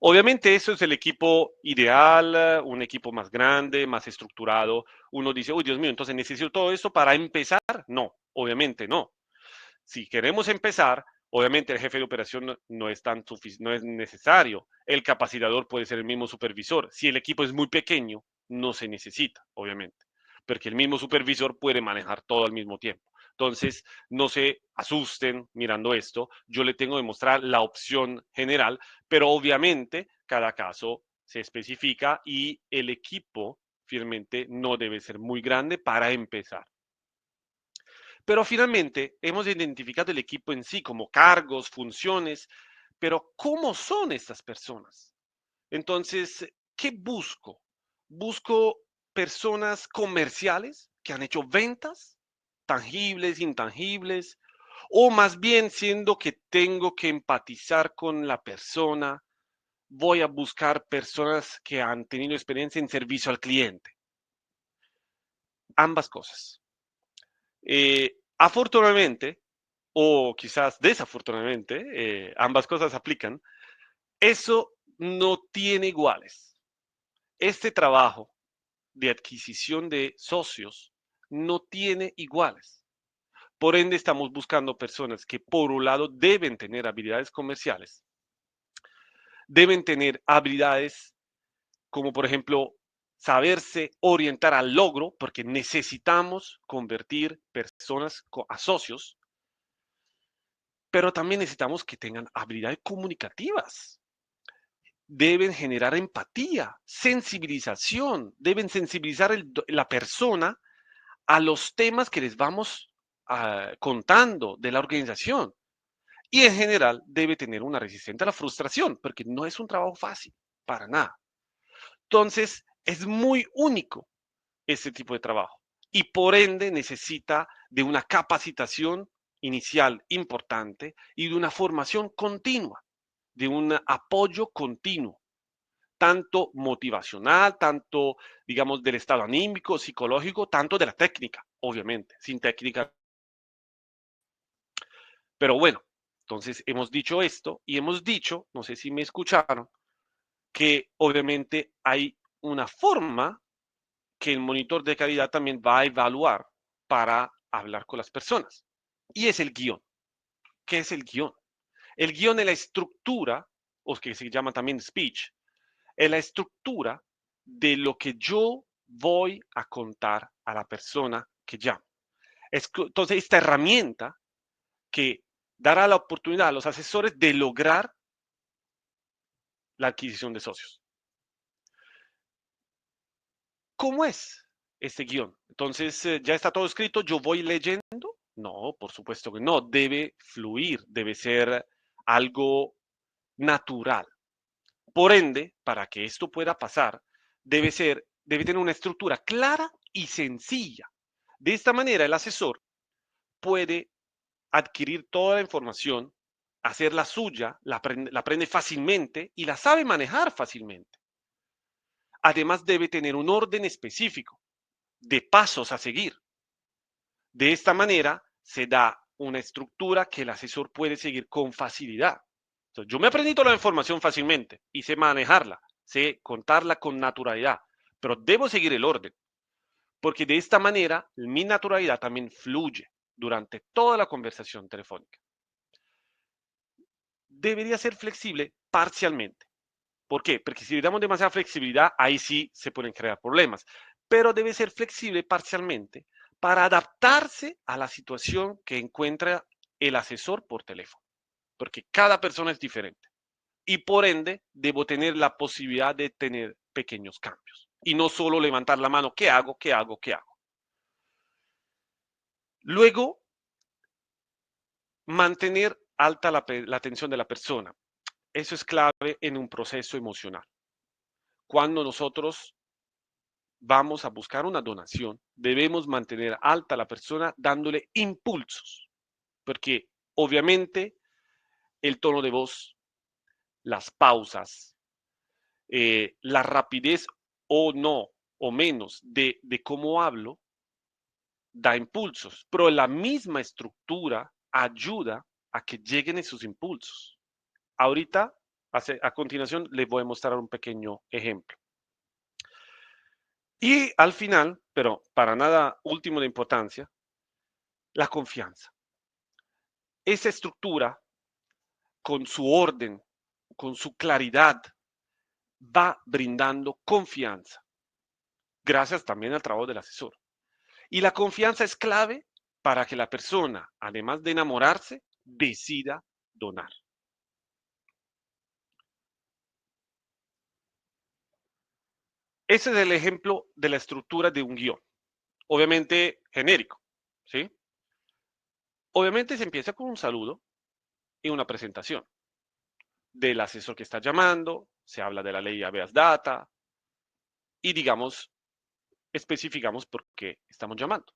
Obviamente eso es el equipo ideal, un equipo más grande, más estructurado. Uno dice, uy, Dios mío, entonces necesito todo esto para empezar. No, obviamente no. Si queremos empezar, obviamente el jefe de operación no es no es necesario. El capacitador puede ser el mismo supervisor. Si el equipo es muy pequeño, no se necesita, obviamente, porque el mismo supervisor puede manejar todo al mismo tiempo. Entonces, no se asusten mirando esto. Yo le tengo que mostrar la opción general, pero obviamente cada caso se especifica y el equipo finalmente no debe ser muy grande para empezar. Pero finalmente hemos identificado el equipo en sí como cargos, funciones, pero ¿cómo son estas personas? Entonces, ¿qué busco? Busco personas comerciales que han hecho ventas, tangibles, intangibles, o más bien siendo que tengo que empatizar con la persona, voy a buscar personas que han tenido experiencia en servicio al cliente. Ambas cosas. Afortunadamente, o quizás desafortunadamente, ambas cosas aplican, eso no tiene iguales. Este trabajo de adquisición de socios no tiene iguales. Por ende, estamos buscando personas que, por un lado, deben tener habilidades comerciales, deben tener habilidades como, por ejemplo, saberse orientar al logro, porque necesitamos convertir personas a socios, pero también necesitamos que tengan habilidades comunicativas. deben generar empatía, sensibilización, deben sensibilizar la persona a los temas que les vamos contando de la organización. Y en general debe tener una resistencia a la frustración, porque no es un trabajo fácil, para nada. Entonces, es muy único este tipo de trabajo y por ende necesita de una capacitación inicial importante y de una formación continua, de un apoyo continuo, tanto motivacional, tanto, digamos, del estado anímico, psicológico, tanto de la técnica, obviamente. Sin técnica. Pero bueno, entonces hemos dicho esto y hemos dicho, no sé si me escucharon, que obviamente hay una forma que el monitor de calidad también va a evaluar para hablar con las personas. Y es el guión. ¿Qué es el guión? El guión es la estructura, o que se llama también speech, es la estructura de lo que yo voy a contar a la persona que llamo. Entonces, esta herramienta que dará la oportunidad a los asesores de lograr la adquisición de socios. ¿Cómo es este guión? Entonces, ¿ya está todo escrito? ¿Yo voy leyendo? No, por supuesto que no. Debe fluir, debe ser algo natural. Por ende, para que esto pueda pasar, debe tener una estructura clara y sencilla. De esta manera, el asesor puede adquirir toda la información, hacerla suya, la aprende fácilmente y la sabe manejar fácilmente. Además, debe tener un orden específico de pasos a seguir. De esta manera, se da una estructura que el asesor puede seguir con facilidad. Entonces, yo me aprendí toda la información fácilmente y sé manejarla, sé contarla con naturalidad, pero debo seguir el orden, porque de esta manera mi naturalidad también fluye durante toda la conversación telefónica. Debería ser flexible parcialmente. ¿Por qué? Porque si le damos demasiada flexibilidad, ahí sí se pueden crear problemas. Pero debe ser flexible parcialmente para adaptarse a la situación que encuentra el asesor por teléfono. Porque cada persona es diferente. Y por ende, debo tener la posibilidad de tener pequeños cambios. Y no solo levantar la mano, ¿qué hago? ¿Qué hago? ¿Qué hago? Luego, mantener alta la atención de la persona. Eso es clave en un proceso emocional. Cuando nosotros vamos a buscar una donación, debemos mantener alta a la persona dándole impulsos, porque obviamente el tono de voz, las pausas, la rapidez o no o menos de cómo hablo, da impulsos, pero la misma estructura ayuda a que lleguen esos impulsos. Ahorita, a continuación, les voy a mostrar un pequeño ejemplo. Y al final, pero para nada último de importancia, la confianza. Esa estructura, con su orden, con su claridad, va brindando confianza, gracias también al trabajo del asesor. Y la confianza es clave para que la persona, además de enamorarse, decida donar. Ese es el ejemplo de la estructura de un guión, obviamente genérico, ¿sí? Obviamente se empieza con un saludo y una presentación del asesor que está llamando, se habla de la ley habeas data y, digamos, especificamos por qué estamos llamando.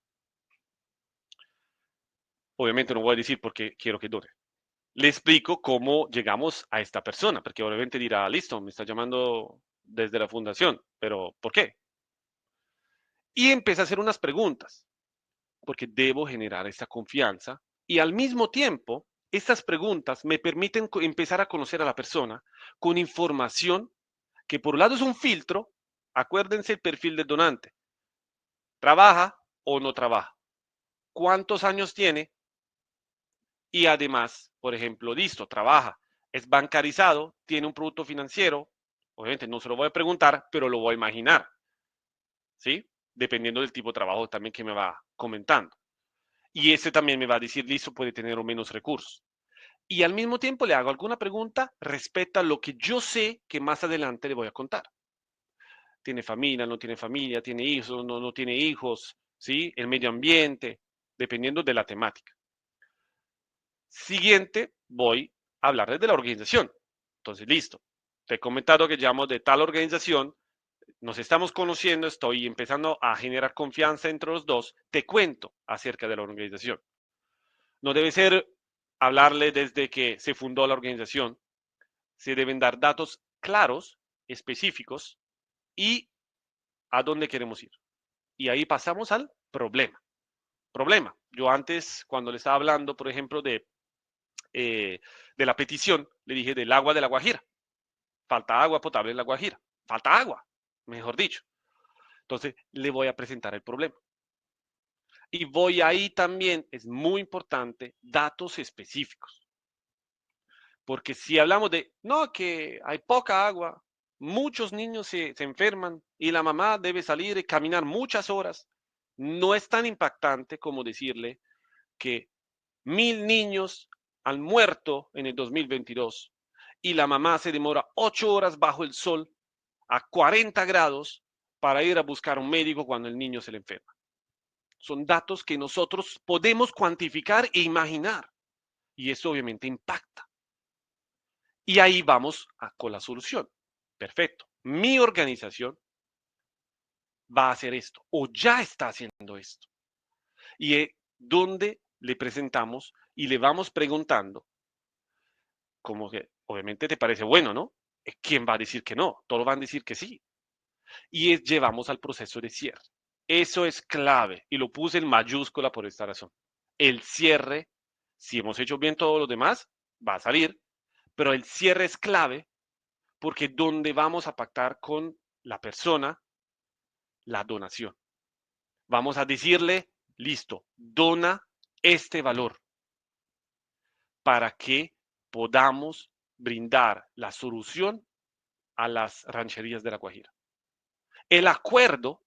Obviamente no voy a decir por qué quiero que done. Le explico cómo llegamos a esta persona, porque obviamente dirá, listo, me está llamando desde la fundación, pero ¿por qué? Y empieza a hacer unas preguntas, porque debo generar esta confianza y al mismo tiempo, estas preguntas me permiten empezar a conocer a la persona con información que por un lado es un filtro, acuérdense el perfil del donante, trabaja o no trabaja, cuántos años tiene y además, por ejemplo, listo, trabaja, es bancarizado, tiene un producto financiero, obviamente no se lo voy a preguntar, pero lo voy a imaginar, ¿sí? Dependiendo del tipo de trabajo también que me va comentando. Y ese también me va a decir, listo, puede tener o menos recursos. y al mismo tiempo le hago alguna pregunta respecto a lo que yo sé que más adelante le voy a contar. ¿Tiene familia, no tiene familia, tiene hijos, no tiene hijos? ¿Sí? El medio ambiente, dependiendo de la temática. Siguiente, voy a hablarles de la organización. Entonces, listo. Te he comentado que llamo de tal organización, nos estamos conociendo, estoy empezando a generar confianza entre los dos, te cuento acerca de la organización. No debe ser hablarle desde que se fundó la organización, se deben dar datos claros, específicos y a dónde queremos ir. Y ahí pasamos al problema. Problema. Yo antes, cuando le estaba hablando, por ejemplo, de la petición, le dije del agua de la Guajira. Falta agua potable en la Guajira. Falta agua, mejor dicho. Entonces, le voy a presentar el problema. Y voy ahí también, es muy importante, datos específicos. Porque si hablamos de, no, que hay poca agua, muchos niños se enferman y la mamá debe salir y caminar muchas horas, no es tan impactante como decirle que 1.000 niños han muerto en el 2022 y la mamá se demora 8 horas bajo el sol a 40 grados para ir a buscar a un médico cuando el niño se le enferma. Son datos que nosotros podemos cuantificar e imaginar y eso obviamente impacta. Y ahí vamos con la solución. Perfecto. Mi organización va a hacer esto o ya está haciendo esto. Y donde le presentamos y le vamos preguntando, como que obviamente te parece bueno, ¿no? ¿Quién va a decir que no? Todos van a decir que sí. Y llevamos al proceso de cierre. Eso es clave y lo puse en mayúscula por esta razón. El cierre, si hemos hecho bien todo lo demás, va a salir, pero el cierre es clave porque donde vamos a pactar con la persona la donación. Vamos a decirle, listo, dona este valor para que podamos brindar la solución a las rancherías de La Guajira. El acuerdo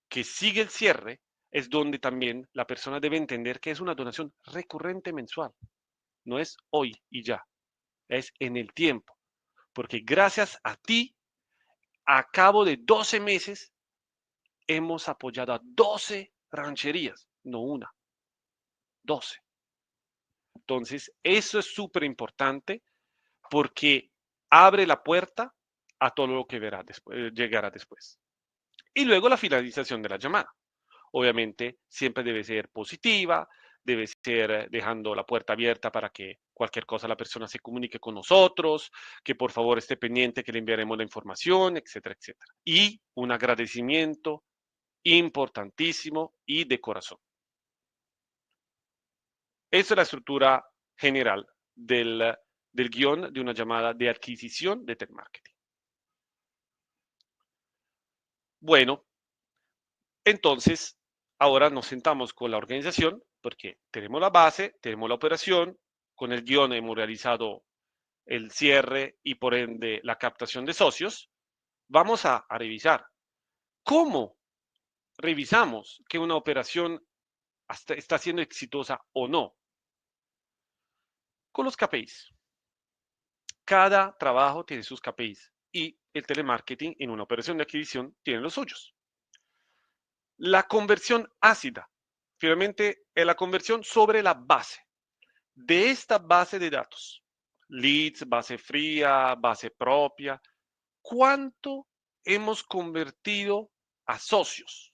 que sigue el cierre es donde también la persona debe entender que es una donación recurrente mensual. No es hoy y ya, es en el tiempo. Porque gracias a ti, a cabo de 12 meses, hemos apoyado a 12 rancherías, no una, 12. Entonces, eso es súper importante porque abre la puerta a todo lo que verá después, llegará después. Y luego la finalización de la llamada. Obviamente, siempre debe ser positiva, debe ser dejando la puerta abierta para que cualquier cosa la persona se comunique con nosotros, que por favor esté pendiente que le enviaremos la información, etcétera, etcétera. Y un agradecimiento importantísimo y de corazón. Esa es la estructura general del guión de una llamada de adquisición de telemarketing. Bueno, entonces ahora nos sentamos con la organización porque tenemos la base, tenemos la operación, con el guión hemos realizado el cierre y por ende la captación de socios. Vamos a revisar cómo revisamos que una operación está siendo exitosa o no. Con los KPIs. Cada trabajo tiene sus KPIs y el telemarketing en una operación de adquisición tiene los suyos. La conversión ácida, finalmente es la conversión sobre la base. De esta base de datos, leads, base fría, base propia, ¿cuánto hemos convertido a socios?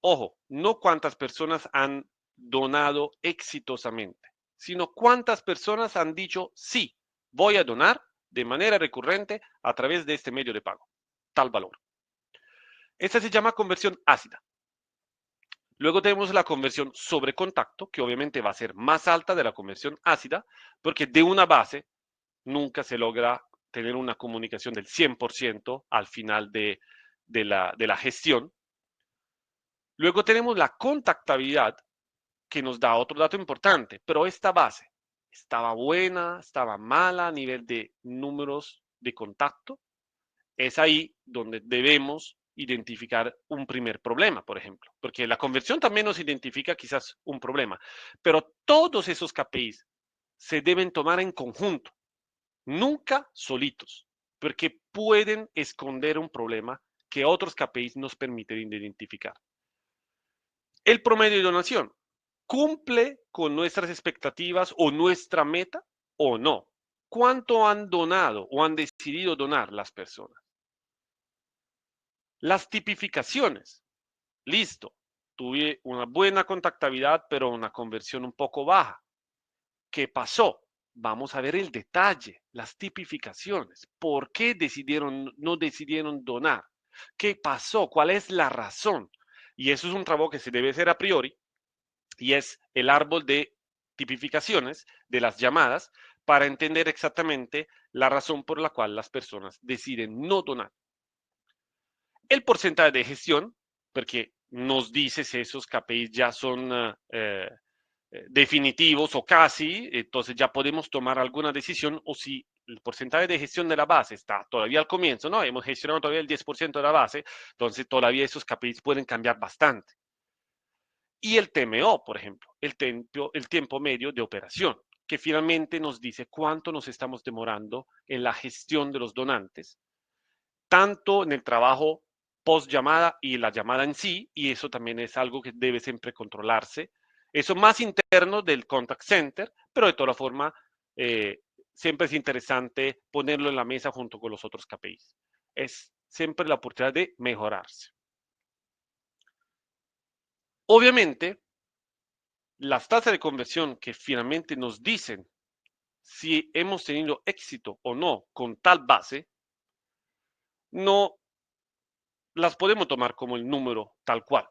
Ojo, no cuántas personas han donado exitosamente, sino cuántas personas han dicho sí, voy a donar de manera recurrente a través de este medio de pago, tal valor. Esta se llama conversión ácida. Luego tenemos la conversión sobre contacto, que obviamente va a ser más alta de la conversión ácida, porque de una base nunca se logra tener una comunicación del 100% al final de la gestión. Luego tenemos la contactabilidad, que nos da otro dato importante, pero esta base estaba buena, estaba mala a nivel de números de contacto. Es ahí donde debemos identificar un primer problema, por ejemplo, porque la conversión también nos identifica quizás un problema, pero todos esos KPIs se deben tomar en conjunto, nunca solitos, porque pueden esconder un problema que otros KPIs nos permiten identificar. El promedio de donación cumple con nuestras expectativas o nuestra meta o no. ¿Cuánto han donado o han decidido donar las personas? Las tipificaciones. Listo. Tuve una buena contactabilidad, pero una conversión un poco baja. ¿Qué pasó? Vamos a ver el detalle, las tipificaciones. ¿Por qué no decidieron donar? ¿Qué pasó? ¿Cuál es la razón? Y eso es un trabajo que se debe hacer a priori, y es el árbol de tipificaciones de las llamadas para entender exactamente la razón por la cual las personas deciden no donar. El porcentaje de gestión, porque nos dice si esos KPIs ya son definitivos o casi, entonces ya podemos tomar alguna decisión, o si el porcentaje de gestión de la base está todavía al comienzo, ¿no? Hemos gestionado todavía el 10% de la base, entonces todavía esos KPIs pueden cambiar bastante. Y el TMO, por ejemplo, el tiempo medio de operación, que finalmente nos dice cuánto nos estamos demorando en la gestión de los donantes, tanto en el trabajo post llamada y la llamada en sí, y eso también es algo que debe siempre controlarse. Eso más interno del contact center, pero de toda forma, siempre es interesante ponerlo en la mesa junto con los otros KPIs. Es siempre la oportunidad de mejorarse. Obviamente, las tasas de conversión que finalmente nos dicen si hemos tenido éxito o no con tal base, no las podemos tomar como el número tal cual.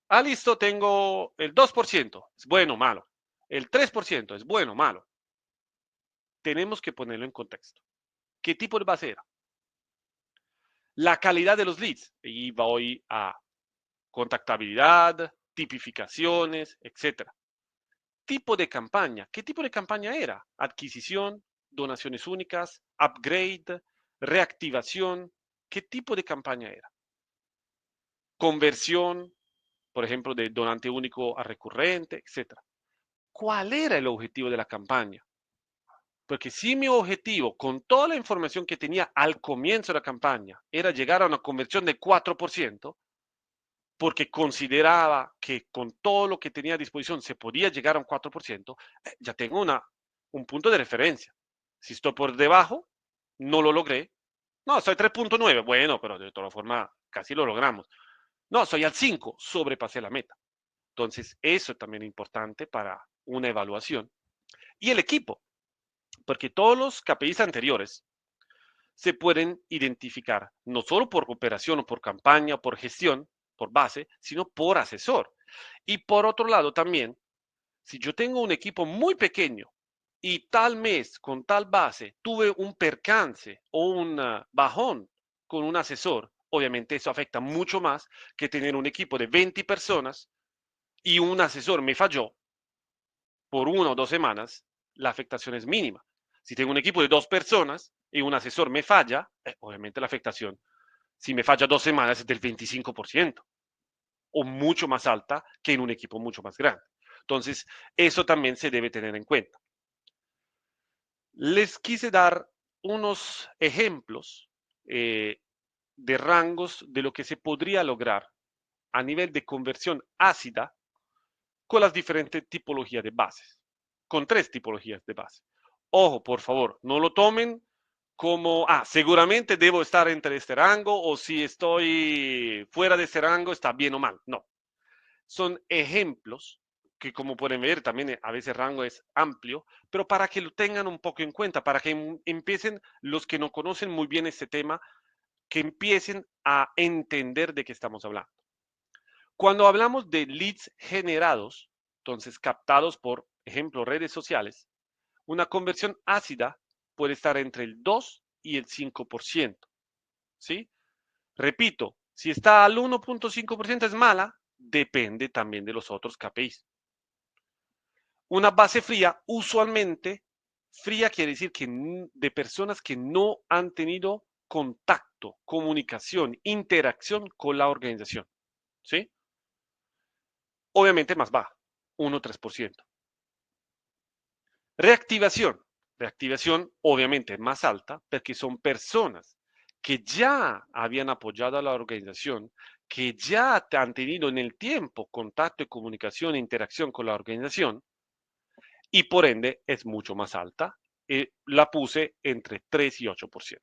Ah, listo, tengo el 2%, es bueno o malo. El 3% es bueno o malo. Tenemos que ponerlo en contexto. ¿Qué tipo de base era? La calidad de los leads. Y voy a contactabilidad, tipificaciones, etcétera. Tipo de campaña. ¿Qué tipo de campaña era? Adquisición, donaciones únicas, upgrade, reactivación. ¿Qué tipo de campaña era? Conversión, por ejemplo, de donante único a recurrente, etcétera. ¿Cuál era el objetivo de la campaña? Porque si mi objetivo, con toda la información que tenía al comienzo de la campaña, era llegar a una conversión de 4%, porque consideraba que con todo lo que tenía a disposición se podía llegar a un 4%, ya tengo un punto de referencia. Si estoy por debajo, no lo logré. No, estoy 3.9, bueno, pero de todas formas casi lo logramos. No, soy al 5, sobrepasé la meta. Entonces, eso también es importante para una evaluación. Y el equipo, porque todos los KPIs anteriores se pueden identificar no solo por operación o por campaña o por gestión, por base, sino por asesor. Y por otro lado también, si yo tengo un equipo muy pequeño y tal mes con tal base tuve un percance o un bajón con un asesor, obviamente eso afecta mucho más que tener un equipo de 20 personas y un asesor me falló por 1 o 2 semanas, la afectación es mínima. Si tengo un equipo de 2 personas y un asesor me falla, obviamente la afectación, si me falla 2 semanas, es del 25% o mucho más alta que en un equipo mucho más grande. Entonces, eso también se debe tener en cuenta. Les quise dar unos ejemplos de rangos de lo que se podría lograr a nivel de conversión ácida con las diferentes tipologías de bases, con 3 tipologías de base. Ojo, por favor, no lo tomen como, seguramente debo estar entre este rango, o si estoy fuera de este rango está bien o mal. No, son ejemplos que, como pueden ver, también a veces el rango es amplio, pero para que lo tengan un poco en cuenta, para que empiecen los que no conocen muy bien este tema, que empiecen a entender de qué estamos hablando. Cuando hablamos de leads generados, entonces captados por ejemplo redes sociales, una conversión ácida puede estar entre el 2 y el 5%. ¿Sí? Repito, si está al 1.5% es mala, depende también de los otros KPIs. Una base fría, usualmente, fría quiere decir que de personas que no han tenido contacto, comunicación, interacción con la organización. ¿Sí? Obviamente más baja, 1,3%. Reactivación. Reactivación obviamente más alta porque son personas que ya habían apoyado a la organización, que ya han tenido en el tiempo contacto y comunicación e interacción con la organización y por ende es mucho más alta. La puse entre 3 y 8%.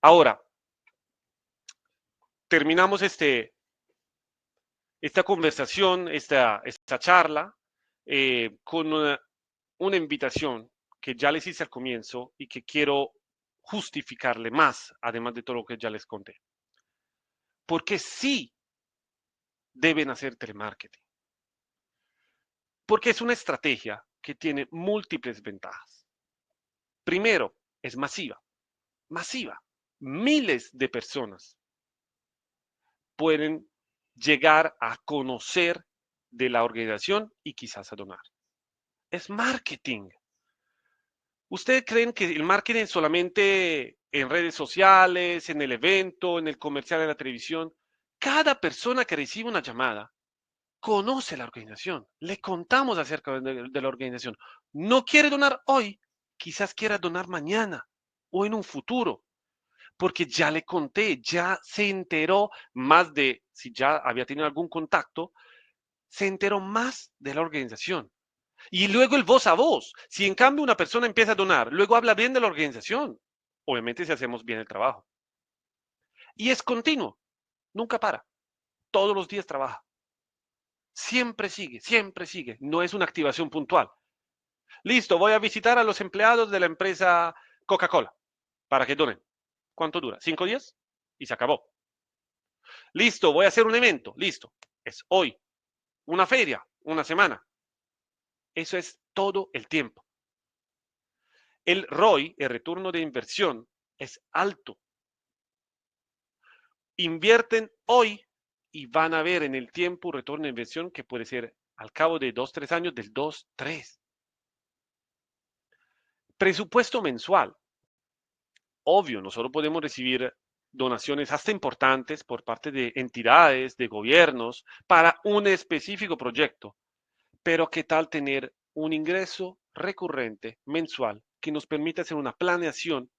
Ahora, terminamos esta conversación, esta charla, con una invitación que ya les hice al comienzo y que quiero justificarle más, además de todo lo que ya les conté. Porque sí deben hacer telemarketing. Porque es una estrategia que tiene múltiples ventajas. Primero, es masiva. Masiva. Miles de personas pueden llegar a conocer de la organización y quizás a donar. Es marketing. ¿Ustedes creen que el marketing es solamente en redes sociales, en el evento, en el comercial de la televisión? Cada persona que recibe una llamada conoce la organización. Le contamos acerca de la organización. No quiere donar hoy, quizás quiera donar mañana o en un futuro, porque ya le conté, ya se enteró más de, si ya había tenido algún contacto, se enteró más de la organización. Y luego el voz a voz. Si en cambio una persona empieza a donar, luego habla bien de la organización. Obviamente si hacemos bien el trabajo. Y es continuo. Nunca para. Todos los días trabaja. Siempre sigue, siempre sigue. No es una activación puntual. Listo, voy a visitar a los empleados de la empresa Coca-Cola para que donen. ¿Cuánto dura? 5 días y se acabó. Listo, voy a hacer un evento. Listo. Es hoy. Una feria, una semana. Eso es todo el tiempo. El ROI, el retorno de inversión, es alto. Invierten hoy y van a ver en el tiempo un retorno de inversión que puede ser al cabo de 2, 3 años del 2, 3. Presupuesto mensual. Obvio, nosotros podemos recibir donaciones hasta importantes por parte de entidades, de gobiernos, para un específico proyecto. Pero ¿qué tal tener un ingreso recurrente mensual que nos permita hacer una planeación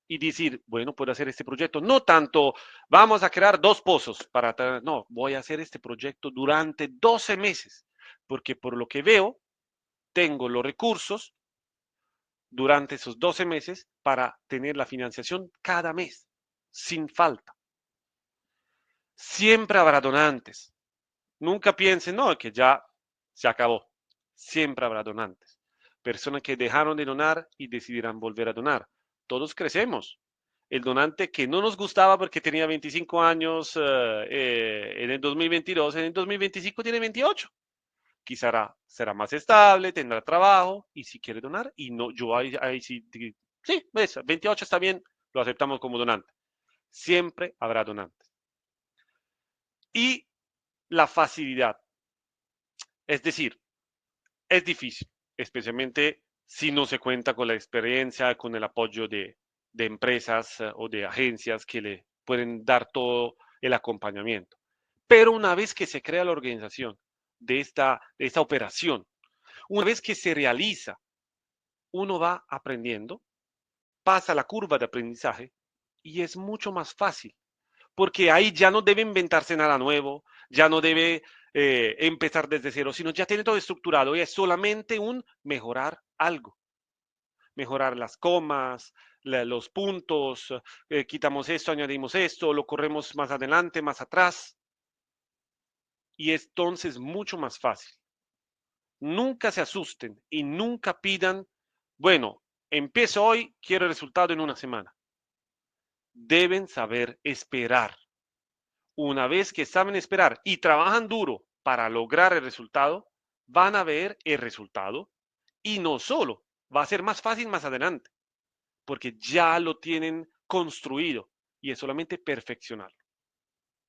y decir, bueno, puedo hacer este proyecto? No tanto, vamos a crear 2 pozos para, no, voy a hacer este proyecto durante 12 meses, porque por lo que veo, tengo los recursos durante esos 12 meses para tener la financiación cada mes, sin falta. Siempre habrá donantes. Nunca piensen, no, que ya se acabó. Siempre habrá donantes. Personas que dejaron de donar y decidirán volver a donar. Todos crecemos. El donante que no nos gustaba porque tenía 25 años en el 2022, en el 2025 tiene 28. Quizá será más estable, tendrá trabajo y si quiere donar, y no, yo ahí sí, sí, ves, 28 está bien, lo aceptamos como donante. Siempre habrá donantes. Y la facilidad, es decir, es difícil, especialmente si no se cuenta con la experiencia, con el apoyo de empresas o de agencias que le pueden dar todo el acompañamiento. Pero una vez que se crea la organización de esta operación, una vez que se realiza, uno va aprendiendo, pasa la curva de aprendizaje y es mucho más fácil, porque ahí ya no debe inventarse nada nuevo, ya no debe empezar desde cero, sino ya tiene todo estructurado y es solamente un mejorar algo. Mejorar las comas, los puntos, quitamos esto, añadimos esto, lo corremos más adelante, más atrás. Y es entonces mucho más fácil. Nunca se asusten y nunca pidan, bueno, empiezo hoy, quiero el resultado en una semana. Deben saber esperar. Una vez que saben esperar y trabajan duro para lograr el resultado, van a ver el resultado y no solo, va a ser más fácil más adelante, porque ya lo tienen construido y es solamente perfeccionarlo.